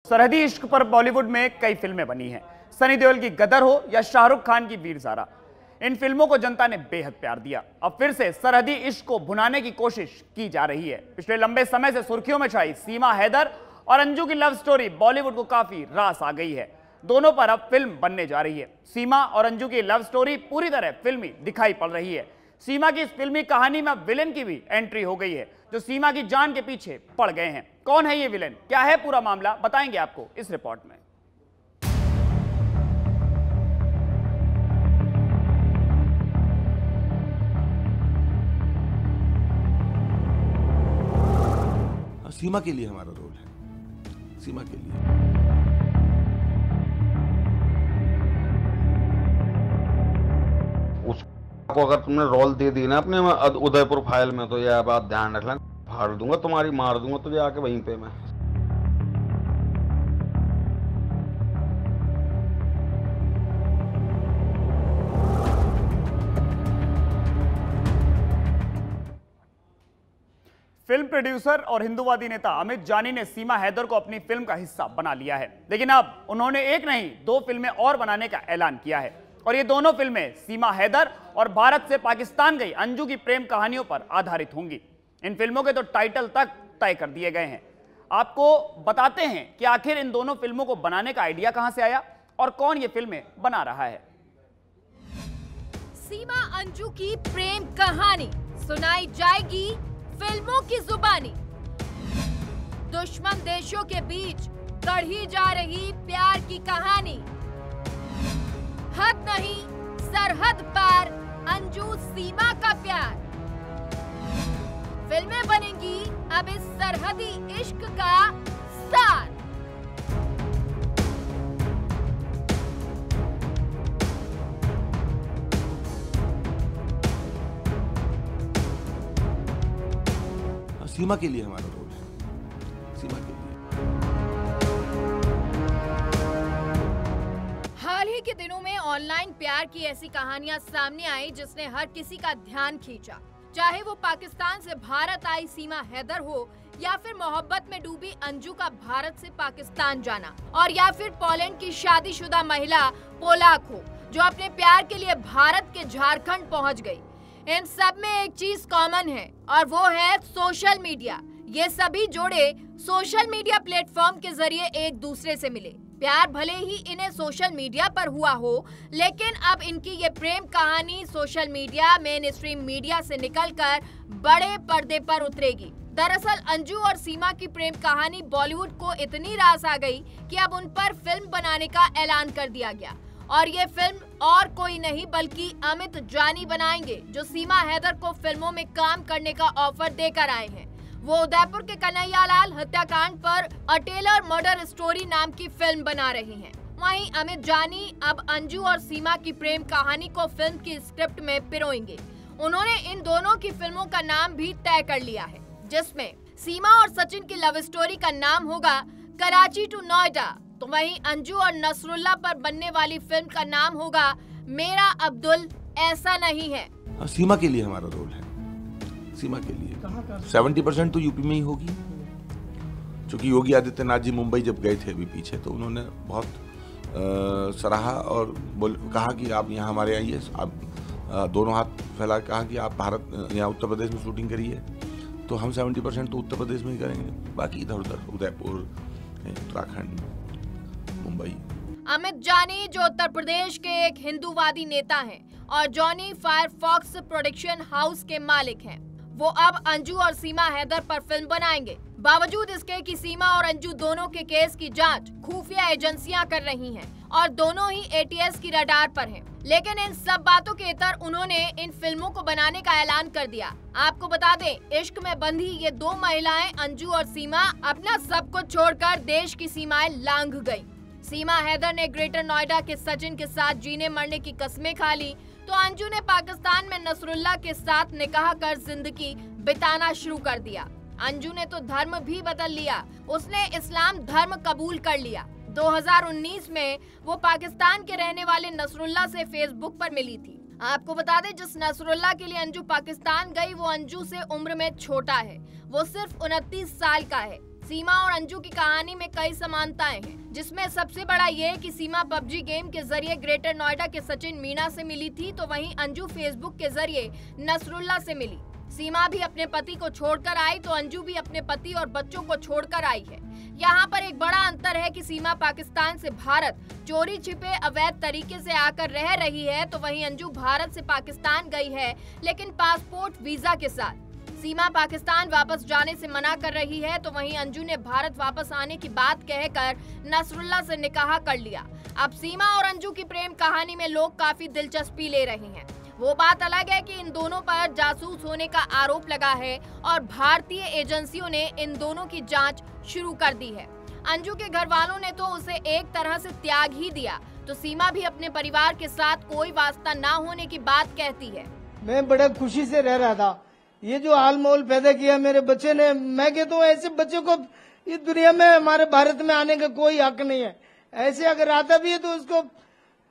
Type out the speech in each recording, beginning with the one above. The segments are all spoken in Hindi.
सरहदी इश्क पर बॉलीवुड में कई फिल्में बनी हैं। सनी देओल की गदर हो या शाहरुख खान की वीर ज़ारा, इन फिल्मों को जनता ने बेहद प्यार दिया। अब फिर से सरहदी इश्क को भुनाने की कोशिश की जा रही है। पिछले लंबे समय से सुर्खियों में छाई सीमा हैदर और अंजू की लव स्टोरी बॉलीवुड को काफी रास आ गई है। दोनों पर अब फिल्म बनने जा रही है। सीमा और अंजू की लव स्टोरी पूरी तरह फिल्मी दिखाई पड़ रही है। सीमा की इस फिल्मी कहानी में विलेन की भी एंट्री हो गई है, जो सीमा की जान के पीछे पड़ गए हैं। कौन है ये विलेन, क्या है पूरा मामला, बताएंगे आपको इस रिपोर्ट में। सीमा के लिए हमारा रोल है, सीमा के लिए। उसको अगर तुमने रोल दे दी ना अपने उदयपुर फाइल में, तो यह बात ध्यान रखना, फाड़ दूंगा तुम्हारी, मार दूंगा तुझे आके वहीं पे मैं। फिल्म प्रोड्यूसर और हिंदूवादी नेता अमित जानी ने सीमा हैदर को अपनी फिल्म का हिस्सा बना लिया है, लेकिन अब उन्होंने एक नहीं दो फिल्में और बनाने का ऐलान किया है। और ये दोनों फिल्में सीमा हैदर और भारत से पाकिस्तान गई अंजू की प्रेम कहानियों पर आधारित होंगी। इन फिल्मों के तो टाइटल तक तय कर दिए गए हैं। आपको बताते हैं कि आखिर इन दोनों फिल्मों को बनाने का आइडिया कहां से आया और कौन ये फिल्में बना रहा है। सीमा अंजू की प्रेम कहानी सुनाई जाएगी फिल्मों की जुबानी। दुश्मन देशों के बीच गढ़ी जा रही प्यार की कहानी। हद नहीं सरहद पार अंजू सीमा का प्यार। फिल्में बनेंगी अब इस सरहदी इश्क का सार। सीमा के लिए हमारा रोल है, सीमा के लिए। हाल ही के दिनों में ऑनलाइन प्यार की ऐसी कहानियां सामने आई जिसने हर किसी का ध्यान खींचा, चाहे वो पाकिस्तान से भारत आई सीमा हैदर हो या फिर मोहब्बत में डूबी अंजू का भारत से पाकिस्तान जाना, और या फिर पोलैंड की शादीशुदा महिला पोलाक हो जो अपने प्यार के लिए भारत के झारखंड पहुंच गई। इन सब में एक चीज कॉमन है और वो है सोशल मीडिया। ये सभी जोड़े सोशल मीडिया प्लेटफॉर्म के जरिए एक दूसरे से मिले। प्यार भले ही इन्हें सोशल मीडिया पर हुआ हो, लेकिन अब इनकी ये प्रेम कहानी social media, main stream media से निकलकर बड़े पर्दे पर उतरेगी। दरअसल अंजू और सीमा की प्रेम कहानी बॉलीवुड को इतनी रास आ गई कि अब उन पर फिल्म बनाने का ऐलान कर दिया गया। और ये फिल्म और कोई नहीं बल्कि अमित जानी बनाएंगे, जो सीमा हैदर को फिल्मों में काम करने का ऑफर देकर आए हैं। वो उदयपुर के कन्हैयालाल हत्याकांड पर अ टेलर मर्डर स्टोरी नाम की फिल्म बना रही हैं। वहीं अमित जानी अब अंजू और सीमा की प्रेम कहानी को फिल्म की स्क्रिप्ट में पिरोएंगे। उन्होंने इन दोनों की फिल्मों का नाम भी तय कर लिया है, जिसमें सीमा और सचिन की लव स्टोरी का नाम होगा कराची टू नोएडा, तो वहीं अंजू और नसरुल्ला पर बनने वाली फिल्म का नाम होगा मेरा अब्दुल ऐसा नहीं है। सीमा के लिए हमारा रोल है, सीमा के लिए। 70% तो यूपी में ही होगी, क्योंकि योगी आदित्यनाथ जी मुंबई जब गए थे अभी पीछे, तो उन्होंने बहुत सराहा और कहा कि आप यहाँ हमारे आइए, आप दोनों हाथ फैला कहा कि आप भारत यहाँ उत्तर प्रदेश में शूटिंग करिए। तो हम 70% तो उत्तर प्रदेश में ही करेंगे, बाकी इधर उधर उदयपुर, उत्तराखंड, मुंबई। अमित जानी जो उत्तर प्रदेश के एक हिंदूवादी नेता हैं और जॉनी फायरफॉक्स प्रोडक्शन हाउस के मालिक हैं, वो अब अंजू और सीमा हैदर पर फिल्म बनाएंगे। बावजूद इसके कि सीमा और अंजू दोनों के केस की जांच खुफिया एजेंसियां कर रही हैं और दोनों ही एटीएस की रडार पर हैं, लेकिन इन सब बातों के इतर उन्होंने इन फिल्मों को बनाने का ऐलान कर दिया। आपको बता दें, इश्क में बंधी ये दो महिलाएं अंजू और सीमा अपना सब कुछ छोड़कर देश की सीमाएं लांघ गयी। सीमा हैदर ने ग्रेटर नोएडा के सचिन के साथ जीने मरने की कस्में खा ली, तो अंजू ने पाकिस्तान में नसरुल्ला के साथ निकाह कर जिंदगी बिताना शुरू कर दिया। अंजू ने तो धर्म भी बदल लिया, उसने इस्लाम धर्म कबूल कर लिया। 2019 में वो पाकिस्तान के रहने वाले नसरुल्ला से फेसबुक पर मिली थी। आपको बता दें, जिस नसरुल्ला के लिए अंजू पाकिस्तान गई वो अंजू से उम्र में छोटा है, वो सिर्फ 29 साल का है। सीमा और अंजू की कहानी में कई समानताएं हैं, जिसमें सबसे बड़ा ये कि सीमा पबजी गेम के जरिए ग्रेटर नोएडा के सचिन मीणा से मिली थी, तो वहीं अंजू फेसबुक के जरिए नसरुल्ला से मिली। सीमा भी अपने पति को छोड़कर आई तो अंजू भी अपने पति और बच्चों को छोड़कर आई है। यहाँ पर एक बड़ा अंतर है कि सीमा पाकिस्तान से भारत चोरी छिपे अवैध तरीके से आकर रह रही है, तो वहीं अंजू भारत से पाकिस्तान गई है, लेकिन पासपोर्ट वीजा के साथ। सीमा पाकिस्तान वापस जाने से मना कर रही है, तो वहीं अंजू ने भारत वापस आने की बात कहकर नसरुल्ला से निकाह कर लिया। अब सीमा और अंजू की प्रेम कहानी में लोग काफी दिलचस्पी ले रहे हैं। वो बात अलग है कि इन दोनों पर जासूस होने का आरोप लगा है और भारतीय एजेंसियों ने इन दोनों की जांच शुरू कर दी है। अंजू के घर वालों ने तो उसे एक तरह से त्याग ही दिया, तो सीमा भी अपने परिवार के साथ कोई वास्ता ना होने की बात कहती है। मैं बड़ा खुशी से रह रहा था, ये जो हाल माहौल पैदा किया मेरे बच्चे ने, मैं कहता हूँ ऐसे बच्चे को इस दुनिया में हमारे भारत में आने का कोई हक नहीं है। ऐसे अगर आता भी है तो उसको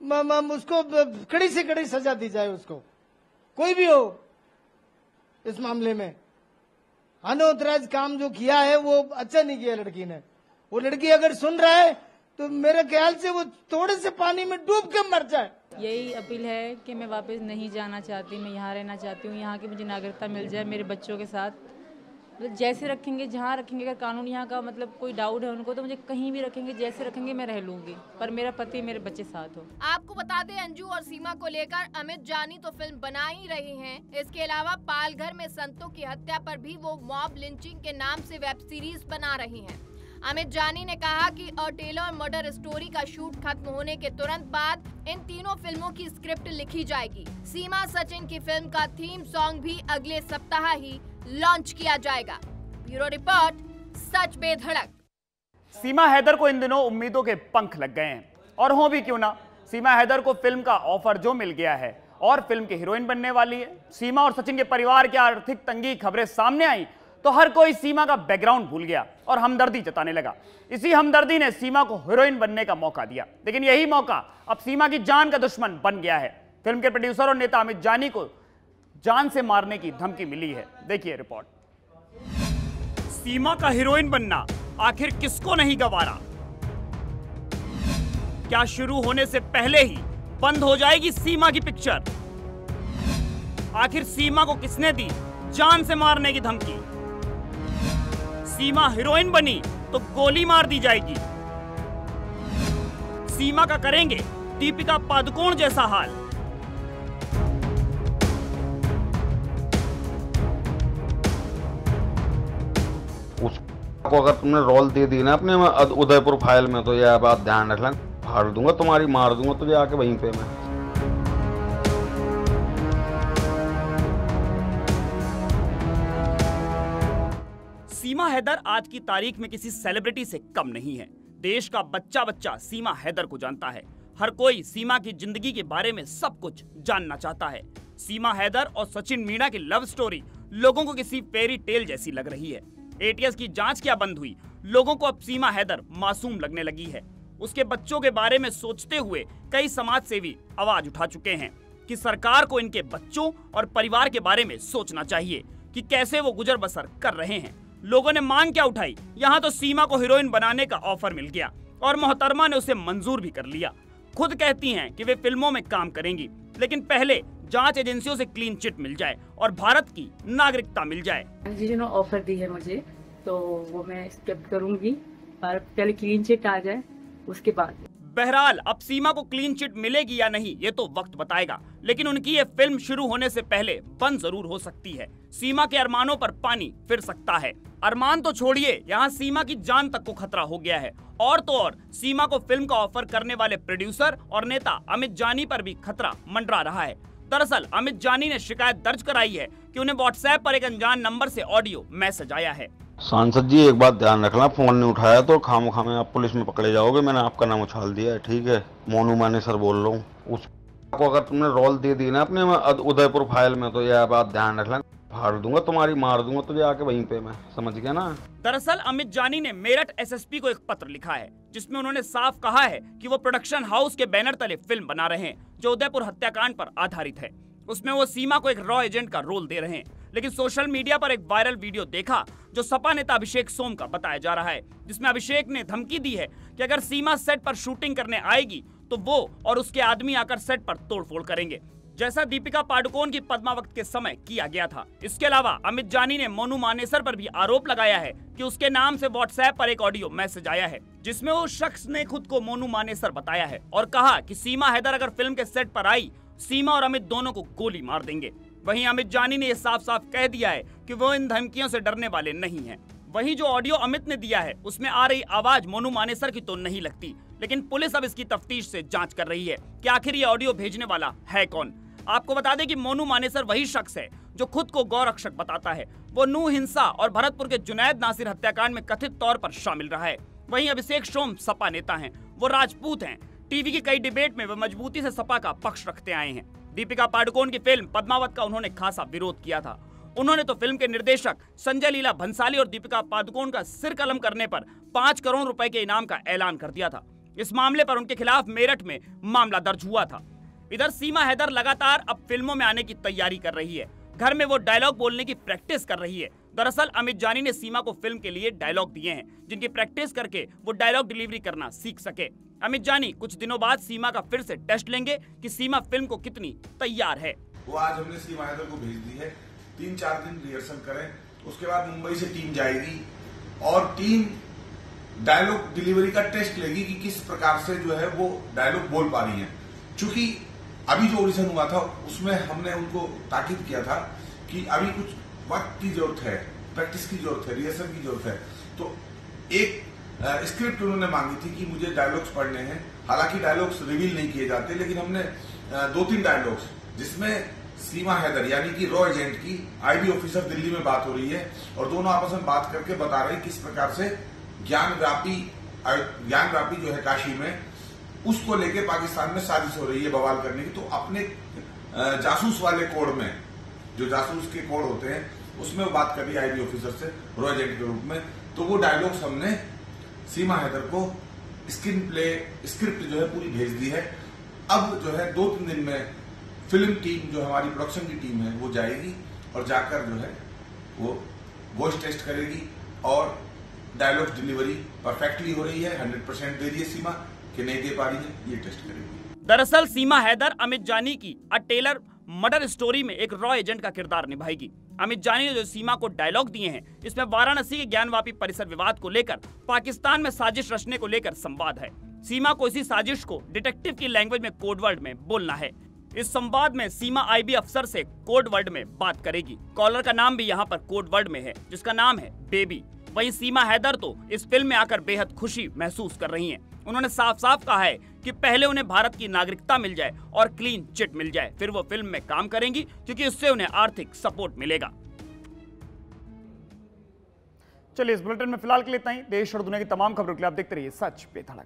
कड़ी से कड़ी सजा दी जाए, उसको कोई भी हो इस मामले में। अनौतराइज काम जो किया है वो अच्छा नहीं किया लड़की ने। वो लड़की अगर सुन रहा है तो मेरे ख्याल से वो थोड़े से पानी में डूब के मर जाए। यही अपील है कि मैं वापस नहीं जाना चाहती, मैं यहाँ रहना चाहती हूँ। यहाँ की मुझे नागरिकता मिल जाए मेरे बच्चों के साथ, मतलब जैसे रखेंगे, जहाँ रखेंगे। अगर कानून यहाँ का मतलब कोई डाउट है उनको तो मुझे कहीं भी रखेंगे, जैसे रखेंगे मैं रह लूंगी, पर मेरा पति मेरे बच्चे साथ हो। आपको बता दें, अंजू और सीमा को लेकर अमित जानी तो फिल्म बना ही रही हैं। इसके अलावा पालघर में संतों की हत्या पर भी वो मॉब लिंचिंग के नाम से वेब सीरीज बना रही हैं। अमित जानी ने कहा कि अ टेलर मर्डर स्टोरी का शूट खत्म होने के तुरंत बाद इन तीनों फिल्मों की स्क्रिप्ट लिखी जाएगी। सीमा सचिन की फिल्म का थीम सॉन्ग भी अगले सप्ताह ही लॉन्च किया जाएगा। ब्यूरो रिपोर्ट, सच बेधड़क। सीमा हैदर को इन दिनों उम्मीदों के पंख लग गए हैं, और हो भी क्यों ना। सीमा हैदर को फिल्म का ऑफर जो मिल गया है और फिल्म की हीरोइन बनने वाली है। सीमा और सचिन के परिवार की आर्थिक तंगी खबरें सामने आई तो हर कोई सीमा का बैकग्राउंड भूल गया और हमदर्दी जताने लगा। इसी हमदर्दी ने सीमा को हीरोइन बनने का मौका दिया, लेकिन यही मौका अब सीमा की जान का दुश्मन बन गया है। फिल्म के प्रोड्यूसर और नेता अमित जानी को जान से मारने की धमकी मिली है। देखिए रिपोर्ट। सीमा का हीरोइन बनना आखिर किसको नहीं गवारा? क्या शुरू होने से पहले ही बंद हो जाएगी सीमा की पिक्चर? आखिर सीमा को किसने दी जान से मारने की धमकी? सीमा हीरोइन बनी तो गोली मार दी जाएगी। सीमा का करेंगे दीपिका पादुकोण जैसा हाल। उसको अगर तुमने रोल दे दी ना अपने उदयपुर फाइल में, तो यह बात ध्यान रखना, फाड़ दूंगा तुम्हारी, मार दूंगा तुझे आके वहीं पे मैं। सीमा हैदर आज की तारीख में किसी सेलिब्रिटी से कम नहीं है। देश का बच्चा बच्चा सीमा हैदर को जानता है। हर कोई सीमा की जिंदगी के बारे में सब कुछ जानना चाहता है। सीमा हैदर और सचिन मीणा की लव स्टोरी लोगों को किसी फेरी टेल जैसी लग रही है। एटीएस की जांच क्या बंद हुई, लोगों को अब सीमा हैदर मासूम लगने लगी है। उसके बच्चों के बारे में सोचते हुए कई समाज सेवी आवाज उठा चुके हैं कि सरकार को इनके बच्चों और परिवार के बारे में सोचना चाहिए कि कैसे वो गुजर बसर कर रहे हैं। लोगों ने मांग क्या उठाई? यहाँ तो सीमा को हीरोइन बनाने का ऑफर मिल गया और मोहतरमा ने उसे मंजूर भी कर लिया। खुद कहती हैं कि वे फिल्मों में काम करेंगी, लेकिन पहले जांच एजेंसियों से क्लीन चिट मिल जाए और भारत की नागरिकता मिल जाए। जिन्होंने ऑफर दी है मुझे तो वो मैं एक्सेप्ट करूंगी, पर पहले क्लीन चिट आ जाए उसके बाद। बहरहाल अब सीमा को क्लीन चिट मिलेगी या नहीं ये तो वक्त बताएगा, लेकिन उनकी ये फिल्म शुरू होने से पहले बंद जरूर हो सकती है। सीमा के अरमानों पर पानी फिर सकता है। अरमान तो छोड़िए, यहाँ सीमा की जान तक को खतरा हो गया है। और तो और सीमा को फिल्म का ऑफर करने वाले प्रोड्यूसर और नेता अमित जानी पर भी खतरा मंडरा रहा है। दरअसल अमित जानी ने शिकायत दर्ज कराई है कि उन्हें व्हाट्सएप पर एक अनजान नंबर से ऑडियो मैसेज आया है। सांसद जी एक बात ध्यान रखना, फोन नहीं उठाया तो खामखा में आप पुलिस में पकड़े जाओगे। मैंने आपका नाम उछाल दिया है, ठीक है? मोनू माने सर बोल रहा हूँ। उसको अगर तुमने रोल दे दी ना अपने उदयपुर फाइल में, तो यह बात ध्यान रखना, फाड़ दूंगा तुम्हारी, मार दूंगा तुझे आके वहीं पे मैं, समझ गया ना? दरअसल अमित जानी ने मेरठ एसएसपी को एक पत्र लिखा है जिसमें उन्होंने साफ कहा है कि वो प्रोडक्शन हाउस के बैनर तले फिल्म बना रहे हैं जो उदयपुर हत्याकांड पर आधारित है। उसमें वो सीमा को एक रॉ एजेंट का रोल दे रहे हैं। लेकिन सोशल मीडिया पर एक वायरल वीडियो देखा जो सपा नेता अभिषेक सोम का बताया जा रहा है, जिसमें अभिषेक ने धमकी दी है कि अगर सीमा सेट पर शूटिंग करने आएगी तो वो और उसके आदमी आकर सेट पर तोड़फोड़ करेंगे, जैसा दीपिका पादुकोण की पद्मावत के समय किया गया था। इसके अलावा अमित जानी ने मोनू मानेसर पर भी आरोप लगाया है कि उसके नाम से व्हाट्सएप पर एक ऑडियो मैसेज आया है जिसमें उस शख्स ने खुद को मोनू मानेसर बताया है और कहा कि सीमा हैदर अगर फिल्म के सेट पर आई, सीमा और अमित दोनों को गोली मार देंगे। वहीं अमित जानी ने यह साफ साफ कह दिया है कि वो इन धमकियों से डरने वाले नहीं हैं। वहीं जो ऑडियो अमित ने दिया है उसमें आ रही आवाज मोनू मानेसर की तो नहीं लगती, लेकिन पुलिस अब इसकी तफ्तीश से जांच कर रही है कि आखिर ये ऑडियो भेजने वाला है कौन। आपको बता दें कि मोनू मानेसर वही शख्स है जो खुद को गौरक्षक बताता है। वो नूह हिंसा और भरतपुर के जुनैद नासिर हत्याकांड में कथित तौर पर शामिल रहा है। वहीं अभिषेक सोम सपा नेता हैं, वो राजपूत हैं। टीवी की कई डिबेट में वे मजबूती से सपा का पक्ष रखते आए हैं। दीपिका पादुकोण की फिल्म पद्मावत का उन्होंने खासा विरोध किया था। उन्होंने तो फिल्म के निर्देशक संजय लीला भंसाली और दीपिका पादुकोण का सिर कलम करने पर 5 करोड़ रुपए के इनाम का ऐलान कर दिया था। इस मामले पर उनके खिलाफ मेरठ में मामला दर्ज हुआ था। इधर सीमा हैदर लगातार अब फिल्मों में आने की तैयारी कर रही है। घर में वो डायलॉग बोलने की प्रैक्टिस कर रही है। दरअसल अमित जानी ने सीमा को फिल्म के लिए डायलॉग दिए हैं जिनकी प्रैक्टिस करके वो डायलॉग डिलीवरी करना सीख सके। अमित जानी कुछ दिनों बाद सीमा का फिर से टेस्ट लेंगे कि सीमा फिल्म को कितनी तैयार है। वो आज हमने सीमा हैदर को भेज दी है, 3-4 दिन रिहर्सल करें, उसके बाद मुंबई से टीम जाएगी और टीम डायलॉग डिलीवरी का टेस्ट लेगी कि किस प्रकार से जो है वो डायलॉग बोल पा रही है। चूंकि अभी जो ऑडिशन हुआ था उसमें हमने उनको ताकीद किया था कि अभी कुछ वक्त की जरूरत है, प्रैक्टिस की जरूरत है, रिहर्सल की जरूरत है। तो एक स्क्रिप्ट उन्होंने मांगी थी कि मुझे डायलॉग्स पढ़ने हैं। हालांकि डायलॉग्स रिवील नहीं किए जाते, लेकिन हमने 2-3 डायलॉग्स जिसमें सीमा हैदर यानी कि रॉ एजेंट की आईबी ऑफिसर दिल्ली में बात हो रही है और दोनों आपस में बात करके बता रहे हैं किस प्रकार से ज्ञानव्यापी जो है काशी में, उसको लेके पाकिस्तान में साजिश हो रही है बवाल करने की। तो अपने जासूस वाले कोड में, जो जासूस के कोड होते हैं, उसमें वो बात कर रही है आईबी ऑफिसर से रॉ एजेंट के रूप में। तो वो डायलॉग्स हमने सीमा हैदर को स्क्रीन प्ले स्क्रिप्ट जो है पूरी भेज दी है। अब जो है 2-3 दिन में फिल्म टीम जो हमारी प्रोडक्शन की टीम है वो जाएगी और जाकर जो है वो वॉइस टेस्ट करेगी और डायलॉग डिलीवरी परफेक्टली हो रही है, 100% दे रही है सीमा कि नहीं दे पा रही है, ये टेस्ट करेगी। दरअसल सीमा हैदर अमित जानी की अ टेलर मर्डर स्टोरी में एक रॉ एजेंट का किरदार निभाएगी। अमित जानी ने जो सीमा को डायलॉग दिए हैं, इसमें वाराणसी के ज्ञानवापी परिसर विवाद को लेकर पाकिस्तान में साजिश रचने को लेकर संवाद है। सीमा को इसी साजिश को डिटेक्टिव की लैंग्वेज में कोड वर्ड में बोलना है। इस संवाद में सीमा आईबी अफसर से कोड वर्ड में बात करेगी। कॉलर का नाम भी यहाँ पर कोड वर्ड में है, जिसका नाम है बेबी। वहीं सीमा हैदर तो इस फिल्म में आकर बेहद खुशी महसूस कर रही हैं। उन्होंने साफ साफ कहा है कि पहले उन्हें भारत की नागरिकता मिल जाए और क्लीन चिट मिल जाए, फिर वो फिल्म में काम करेंगी, क्योंकि इससे उन्हें आर्थिक सपोर्ट मिलेगा। चलिए इस बुलेटिन में फिलहाल के लिए इतना ही। देश और दुनिया की तमाम खबरों के लिए आप देखते रहिए सच पे धड़क।